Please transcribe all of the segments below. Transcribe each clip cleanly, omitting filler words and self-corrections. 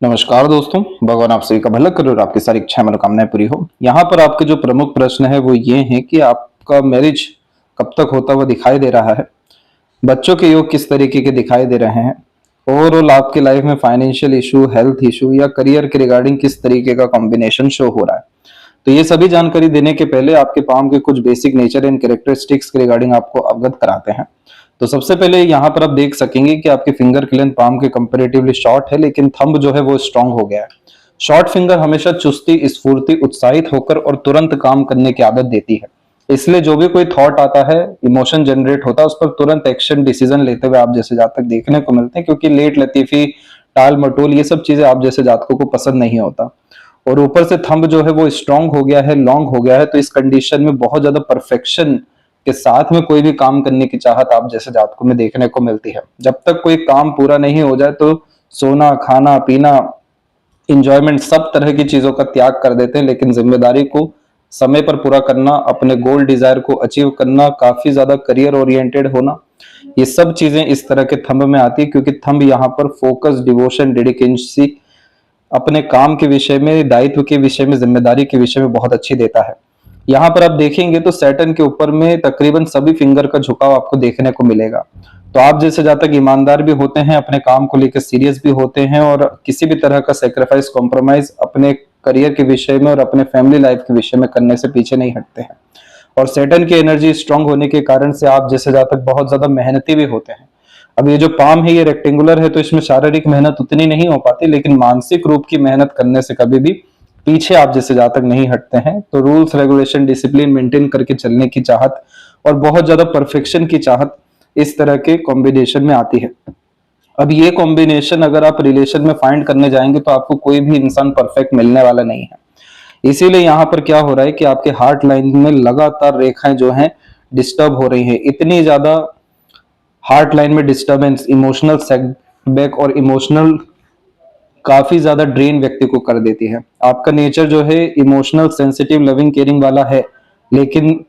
नमस्कार दोस्तों, भगवान आप सभी का भला करे और आपकी सारी इच्छाएं मनोकामनाएं पूरी हो। यहाँ पर आपके जो प्रमुख प्रश्न है वो ये है कि आपका मैरिज कब तक होता हुआ दिखाई दे रहा है, बच्चों के योग किस तरीके के दिखाई दे रहे हैं, ओवरऑल आपकी लाइफ में फाइनेंशियल इशू, हेल्थ इशू या करियर के रिगार्डिंग किस तरीके का कॉम्बिनेशन शो हो रहा है। तो ये सभी जानकारी देने के पहले आपके पाम के कुछ बेसिक नेचर एंड कैरेक्टरिस्टिक्स के रिगार्डिंग आपको अवगत कराते हैं। तो सबसे पहले यहाँ पर आप देख सकेंगे कि आपके फिंगर की लेंथ पाम के कंपेरेटिवली शॉर्ट है, लेकिन थंब जो है वो स्ट्रांग हो गया है। शॉर्ट फिंगर हमेशा चुस्ती, स्फूर्ति, उत्साहित होकर और तुरंत काम करने की आदत देती है। इसलिए जो भी कोई थॉट आता है, इमोशन जनरेट होता है, उस पर तुरंत एक्शन डिसीजन लेते हुए आप जैसे जातक देखने को मिलते हैं, क्योंकि लेट लतीफी, टाल मटोल, ये सब चीजें आप जैसे जातकों को पसंद नहीं होता। और ऊपर से थंब जो है वो स्ट्रांग हो गया है, लॉन्ग हो गया है, तो इस कंडीशन में बहुत ज्यादा परफेक्शन के साथ में कोई भी काम करने की चाहत आप जैसे जातकों में देखने को मिलती है। जब तक कोई काम पूरा नहीं हो जाए तो सोना, खाना, पीना, इंजॉयमेंट, सब तरह की चीजों का त्याग कर देते हैं, लेकिन जिम्मेदारी को समय पर पूरा करना, अपने गोल डिजायर को अचीव करना, काफी ज्यादा करियर ओरिएंटेड होना, ये सब चीजें इस तरह के थंब में आती है, क्योंकि थंब यहाँ पर फोकस, डिवोशन, डेडिकेसी, अपने काम के विषय में, दायित्व के विषय में, जिम्मेदारी के विषय में बहुत अच्छी देता है। यहाँ पर आप देखेंगे तो सैटर्न के ऊपर में तकरीबन सभी फिंगर का झुकाव आपको देखने को मिलेगा। तो आप जैसे जहाँ तक ईमानदार भी होते हैं, अपने काम को लेकर सीरियस भी होते हैं और किसी भी तरह का सेक्रीफाइस, कॉम्प्रोमाइज अपने करियर के विषय में और अपने फैमिली लाइफ के विषय में करने से पीछे नहीं हटते हैं। और सैटर्न की एनर्जी स्ट्रांग होने के कारण से आप जैसे जहाँ तक बहुत ज्यादा मेहनती भी होते हैं। अब ये जो पाम है ये रेक्टेंगुलर है, तो इसमें शारीरिक मेहनत उतनी नहीं हो पाती, लेकिन मानसिक रूप की मेहनत करने से कभी भी पीछे आप जैसे जहाँ तक नहीं हटते हैं। तो रूल्स, रेगुलेशन, डिसिप्लिन मेंटेन करके चलने की चाहत और बहुत ज्यादा परफेक्शन की चाहत इस तरह के कॉम्बिनेशन में आती है। अब ये कॉम्बिनेशन अगर आप रिलेशन में फाइंड करने जाएंगे तो आपको कोई भी इंसान परफेक्ट मिलने वाला नहीं है। इसीलिए यहाँ पर क्या हो रहा है कि आपके हार्ट लाइन में लगातार रेखाएं जो हैं डिस्टर्ब हो रही हैं। इतनी ज्यादा हार्ट लाइन में डिस्टर्बेंस इमोशनल सेटबैक और इमोशनल काफी ज्यादा ड्रेन व्यक्ति को कर देती है। आपका नेचर जो है इमोशनल, सेंसिटिव, लविंग, केयरिंग वाला है, लेकिन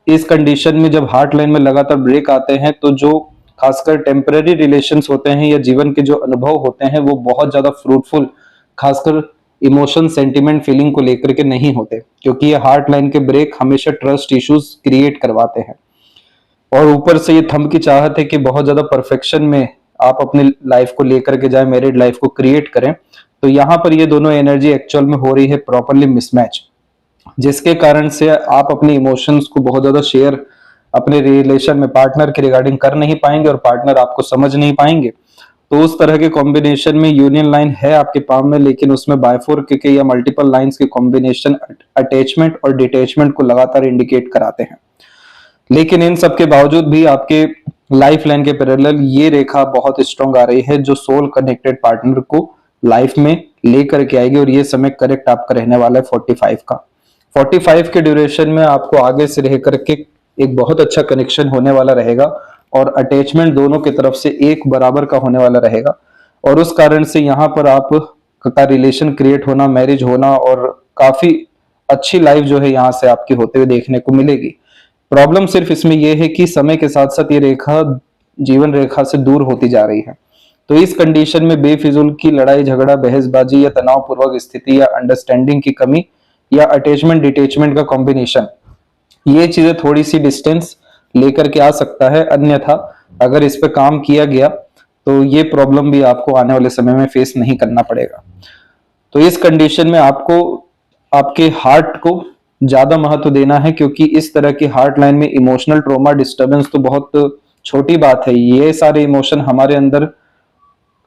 इस कंडीशन में जब हार्ट लाइन में लगातार ब्रेक आते हैं तो जो खासकर टेम्पररी रिलेशंस होते हैं या जीवन के जो अनुभव होते हैं वो बहुत ज्यादा फ्रूटफुल, खासकर इमोशन, सेंटिमेंट, फीलिंग को लेकर के नहीं होते, क्योंकि ये हार्ट लाइन के ब्रेक हमेशा ट्रस्ट इश्यूज क्रिएट करवाते हैं। और ऊपर से ये थंब की चाहत है कि बहुत ज्यादा परफेक्शन में आप अपनी लाइफ को लेकर के जाए, मैरिड लाइफ को क्रिएट करें। तो यहाँ पर ये दोनों एनर्जी एक्चुअल में हो रही है प्रॉपरली मिसमैच, जिसके कारण से आप अपने इमोशंस को बहुत ज्यादा शेयर अपने रिलेशन में पार्टनर के रिगार्डिंग कर नहीं पाएंगे और पार्टनर आपको समझ नहीं पाएंगे। तो उस तरह के कॉम्बिनेशन में यूनियन लाइन है आपके पाम में, लेकिन उसमें बायफोर के या मल्टीपल लाइंस के कॉम्बिनेशन अटैचमेंट और डिटैचमेंट को लगातार इंडिकेट कराते हैं। लेकिन इन सब के बावजूद भी आपके लाइफ लाइन के पैरेलल ये रेखा बहुत स्ट्रांग आ रही है, जो सोल कनेक्टेड पार्टनर को लाइफ में लेकर के आएगी। और ये समय करेक्ट आपका रहने वाला है 45 का। 45 के ड्यूरेशन में आपको आगे से रह करके एक बहुत अच्छा कनेक्शन होने वाला रहेगा और अटैचमेंट दोनों की तरफ से एक बराबर का होने वाला रहेगा। और उस कारण से यहाँ पर आप का रिलेशन क्रिएट होना, मैरिज होना और काफी अच्छी लाइफ जो है यहाँ से आपकी होते हुए देखने को मिलेगी। प्रॉब्लम सिर्फ इसमें यह है कि समय के साथ साथ ये रेखा जीवन रेखा से दूर होती जा रही है। तो इस कंडीशन में बेफिजूल की लड़ाई झगड़ा, बहसबाजी या तनावपूर्वक स्थिति या अंडरस्टैंडिंग की कमी या अटैचमेंट डिटैचमेंट का कॉम्बिनेशन, ये चीजें थोड़ी सी डिस्टेंस लेकर के आ सकता है। अन्यथा अगर इस पे काम किया गया तो ये प्रॉब्लम भी आपको आने वाले समय में फेस नहीं करना पड़ेगा। तो इस कंडीशन में आपको आपके हार्ट को ज्यादा महत्व देना है, क्योंकि इस तरह की हार्ट लाइन में इमोशनल ट्रॉमा, डिस्टर्बेंस तो बहुत छोटी बात है। ये सारे इमोशन हमारे अंदर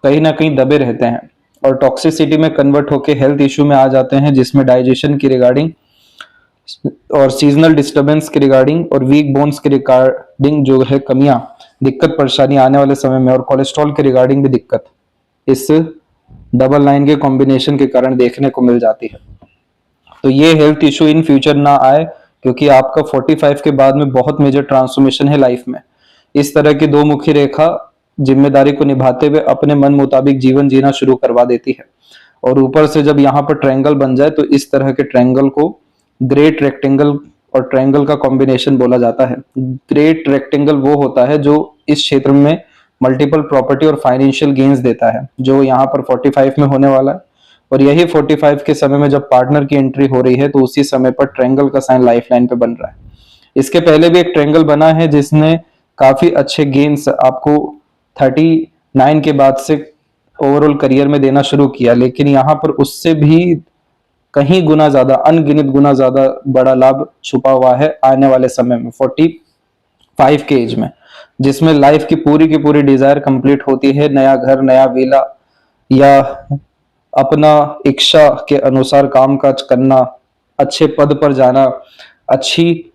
कहीं ना कहीं दबे रहते हैं और टॉक्सिसिटी में कन्वर्ट होकर हेल्थ इश्यू में आ जाते हैं, जिसमें डाइजेशन की रिगार्डिंग और सीजनल डिस्टर्बेंस के रिगार्डिंग और वीक बोन्स के रिगार्डिंग जो है कमियां, दिक्कत, परेशानी आने वाले समय में, और कोलेस्ट्रॉल के रिगार्डिंग भी दिक्कत इस डबल लाइन के कॉम्बिनेशन के कारण देखने को मिल जाती है। तो ये हेल्थ इशू इन फ्यूचर ना आए, क्योंकि आपका 45 के बाद में बहुत मेजर ट्रांसफॉर्मेशन है लाइफ में। इस तरह की दो मुखी रेखा जिम्मेदारी को निभाते हुए अपने मन मुताबिक जीवन जीना शुरू करवा देती है। और ऊपर से जब यहाँ पर ट्रायंगल बन जाए तो इस तरह के ट्रायंगल को ग्रेट रेक्टेंगल और ट्रायंगल का कॉम्बिनेशन बोला जाता है। ग्रेट रेक्टेंगल वो होता है जो इस क्षेत्र में मल्टीपल प्रॉपर्टी और फाइनेंशियल गेन्स देता है, जो यहाँ पर 45 में होने वाला है। और यही 45 के समय में जब पार्टनर की एंट्री हो रही है तो उसी समय पर ट्रायंगल का साइन लाइफ लाइन पे बन रहा है। इसके पहले भी एक ट्रायंगल बना है जिसने काफी अच्छे गेन्स आपको 39 के बाद से ओवरऑल करियर में देना शुरू किया, लेकिन यहाँ पर उससे भी कहीं गुना ज्यादा, अनगिनत गुना ज्यादा बड़ा लाभ छुपा हुआ है आने वाले समय में 45 के एज में, जिसमें लाइफ की पूरी डिजायर कंप्लीट होती है। नया घर, नया विला, या अपना इच्छा के अनुसार काम काज करना, अच्छे पद पर जाना, अच्छी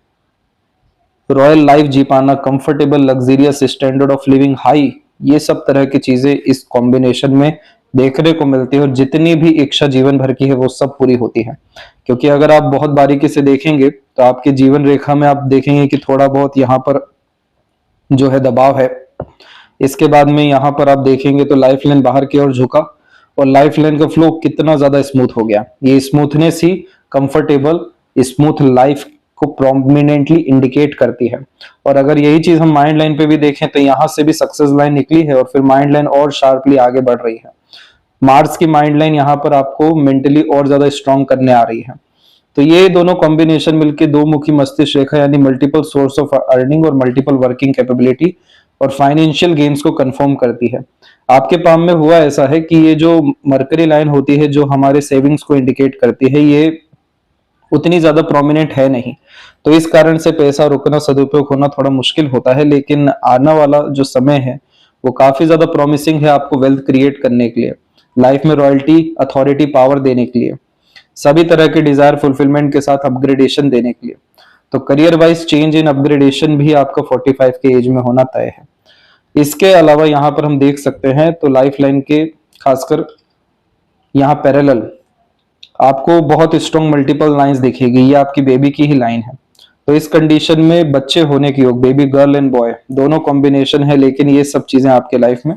रॉयल लाइफ जी पाना, comfortable luxurious standard of living high, ये सब तरह की चीजें इस कॉम्बिनेशन में देखने को मिलती है। और जितनी भी इच्छा जीवन भर की है वो सब पूरी होती है, क्योंकि अगर आप बहुत बारीकी से देखेंगे तो आपके जीवन रेखा में आप देखेंगे कि थोड़ा बहुत यहाँ पर जो है दबाव है। इसके बाद में यहाँ पर आप देखेंगे तो लाइफ लाइन बाहर की ओर झुका और लाइफ लाइन का फ्लो कितना ज्यादा स्मूथ हो गया। ये स्मूथनेस ही कंफर्टेबल स्मूथ लाइफ को प्रोमिनेंटली इंडिकेट करती है। और अगर यही चीज हम माइंड लाइन पे भी देखें तो यहाँ से भी सक्सेस लाइन निकली है और फिर माइंड लाइन और शार्पली आगे बढ़ रही है। मार्स की माइंड लाइन यहाँ पर आपको मेंटली और ज्यादा स्ट्रॉन्ग करने आ रही है। तो ये दोनों कॉम्बिनेशन मिलकर दो मुखी मस्तिष्क रेखा यानी मल्टीपल सोर्स ऑफ अर्निंग और मल्टीपल वर्किंग कैपेबिलिटी और फाइनेंशियल गेन्स को कंफर्म करती है। आपके पाम में हुआ ऐसा है कि ये जो मरकरी लाइन होती है जो हमारे सेविंग्स को इंडिकेट करती है, ये उतनी ज्यादा प्रोमिनेंट है नहीं, तो इस कारण से पैसा रुकना, सदुपयोग होना थोड़ा मुश्किल होता है। लेकिन आने वाला जो समय है वो काफी ज्यादा प्रॉमिसिंग है आपको वेल्थ क्रिएट करने के लिए, लाइफ में रॉयल्टी, अथॉरिटी, पावर देने के लिए, सभी तरह के डिजायर फुलफिलमेंट के साथ अपग्रेडेशन देने के लिए। तो career wise change in upgradation भी आपका 45 के एज में होना तय है। इसके अलावा यहाँ पर हम देख सकते हैं तो लाइफ लाइन के खासकर यहाँ पैरेलल आपको बहुत स्ट्रॉन्ग मल्टीपल लाइंस दिखेगी। ये आपकी बेबी की ही लाइन है। तो इस कंडीशन में बच्चे होने की योग, बेबी गर्ल एंड बॉय दोनों कॉम्बिनेशन है, लेकिन ये सब चीजें आपके लाइफ में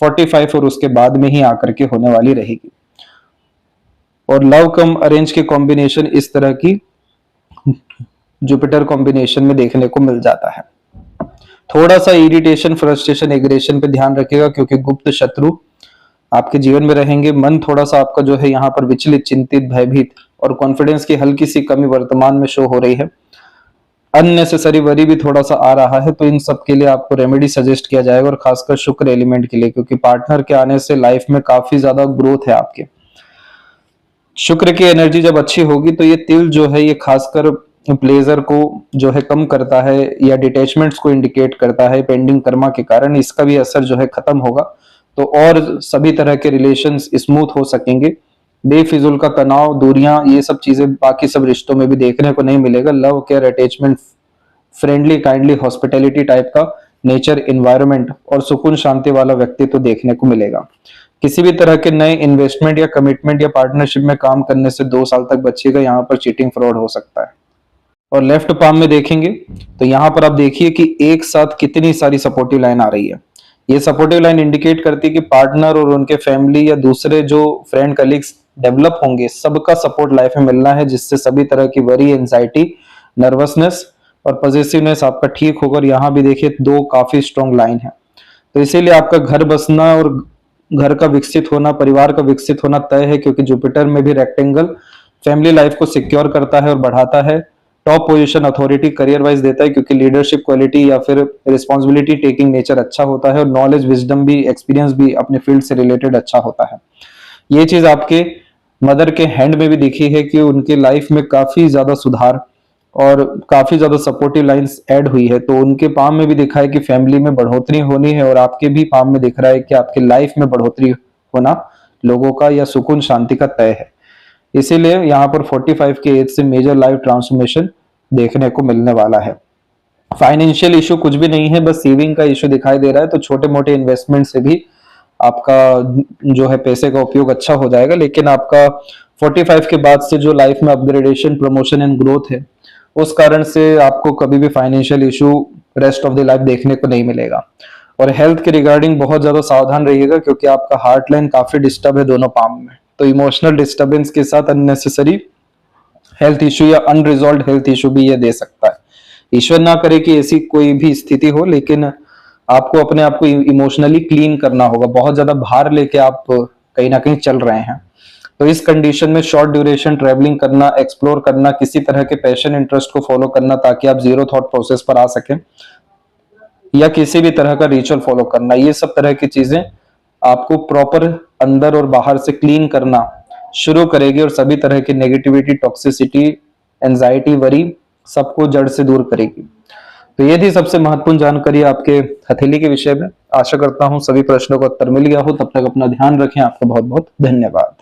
45 और उसके बाद में ही आकर के होने वाली रहेगी। और लव कम अरेंज के कॉम्बिनेशन इस तरह की जुपिटर कॉम्बिनेशन में देखने को मिल जाता है। थोड़ा सा इरिटेशन, फ्रस्ट्रेशन, एग्रेशन पे ध्यान रखिएगा क्योंकि गुप्त शत्रु आपके जीवन में रहेंगे। मन थोड़ा सा आपका जो है यहाँ पर विचलित, चिंतित, भयभीत और कॉन्फिडेंस की हल्की सी कमी वर्तमान में शो हो रही है। अननेसेसरी वरी भी थोड़ा सा आ रहा है, तो इन सब के लिए आपको रेमेडी सजेस्ट किया जाएगा और खासकर शुक्र एलिमेंट के लिए, क्योंकि पार्टनर के आने से लाइफ में काफी ज्यादा ग्रोथ है आपके। शुक्र की एनर्जी जब अच्छी होगी तो ये तिल जो है ये खासकर प्लेजर को जो है कम करता है या डिटैचमेंट्स को इंडिकेट करता है पेंडिंग कर्मा के कारण। इसका भी असर जो है खत्म होगा तो और सभी तरह के रिलेशंस स्मूथ हो सकेंगे। बेफिजुल का तनाव, दूरियां, ये सब चीजें बाकी सब रिश्तों में भी देखने को नहीं मिलेगा। Love, care, attachment, friendly, kindly, hospitality type का नेचर, इन्वायरमेंट और सुकून शांति वाला व्यक्तित्व देखने को मिलेगा। किसी भी तरह के नए इन्वेस्टमेंट या कमिटमेंट या पार्टनरशिप में काम करने से 2 साल तक बचिएगा, यहाँ पर चीटिंग फ्रॉड हो सकता है। और लेफ्ट पाम में देखेंगे तो यहाँ पर आप देखिए कि एक साथ कितनी सारी सपोर्टिव लाइन आ रही है। ये सपोर्टिव लाइन इंडिकेट करती है कि पार्टनर और उनके फैमिली या दूसरे जो फ्रेंड कलीग्स डेवलप होंगे, सबका सपोर्ट लाइफ में मिलना है, जिससे सभी तरह की वरी, एंजाइटी, नर्वसनेस और पॉजिटिवनेस आपका ठीक होगा। और यहाँ भी देखिए 2 काफी स्ट्रॉन्ग लाइन है, तो इसीलिए आपका घर बसना और घर का विकसित होना, परिवार का विकसित होना तय है, क्योंकि जुपिटर में भी रेक्टेंगल फैमिली लाइफ को सिक्योर करता है और बढ़ाता है। Top position, authority, career wise देता है, क्योंकि लीडरशिप क्वालिटी या फिर रिस्पॉन्सिबिलिटी टेकिंग नेचर अच्छा होता है और नॉलेज, विजडम भी, एक्सपीरियंस भी अपने फील्ड से रिलेटेड अच्छा होता है। ये चीज आपके मदर के हैंड में भी दिखी है कि उनके लाइफ में काफी ज्यादा सुधार और काफी ज्यादा सपोर्टिव लाइंस ऐड हुई है। तो उनके पाम में भी दिखा है कि फैमिली में बढ़ोतरी होनी है और आपके भी पाम में दिख रहा है कि आपके लाइफ में बढ़ोतरी होना लोगों का या सुकून शांति का तय है। इसीलिए यहाँ पर 45 के एज से मेजर लाइफ ट्रांसफॉर्मेशन देखने को मिलने वाला है। फाइनेंशियल इशू कुछ भी नहीं है, बस सेविंग का इशू दिखाई दे रहा है। तो छोटे मोटे इन्वेस्टमेंट से भी आपका जो है पैसे का उपयोग अच्छा हो जाएगा। लेकिन आपका 45 के बाद से जो लाइफ में अपग्रेडेशन, प्रमोशन एंड ग्रोथ है, उस कारण से आपको कभी भी financial issue rest of the life देखने को नहीं मिलेगा। और हेल्थ के रिगार्डिंग बहुत ज्यादा सावधान रहिएगा, क्योंकि आपका हार्ट लाइन काफी डिस्टर्ब है दोनों पाम में। तो इमोशनल डिस्टर्बेंस के साथ अननेसेसरी हेल्थ इशू या अनरिजॉल्व हेल्थ इशू भी ये दे सकता है। ईश्वर ना करे कि ऐसी कोई भी स्थिति हो, लेकिन आपको अपने आप को इमोशनली क्लीन करना होगा। बहुत ज्यादा भार लेके आप कहीं ना कहीं चल रहे हैं, तो इस कंडीशन में शॉर्ट ड्यूरेशन ट्रैवलिंग करना, एक्सप्लोर करना, किसी तरह के पैशन इंटरेस्ट को फॉलो करना ताकि आप जीरो थॉट प्रोसेस पर आ सकें, या किसी भी तरह का रिचुअल फॉलो करना, ये सब तरह की चीजें आपको प्रॉपर अंदर और बाहर से क्लीन करना शुरू करेगी और सभी तरह की नेगेटिविटी, टॉक्सिसिटी, एंजाइटी, वरी सबको जड़ से दूर करेगी। तो ये थी सबसे महत्वपूर्ण जानकारी आपके हथेली के विषय में। आशा करता हूं सभी प्रश्नों का उत्तर मिल गया हो। तब तक अपना ध्यान रखें। आपका बहुत बहुत धन्यवाद।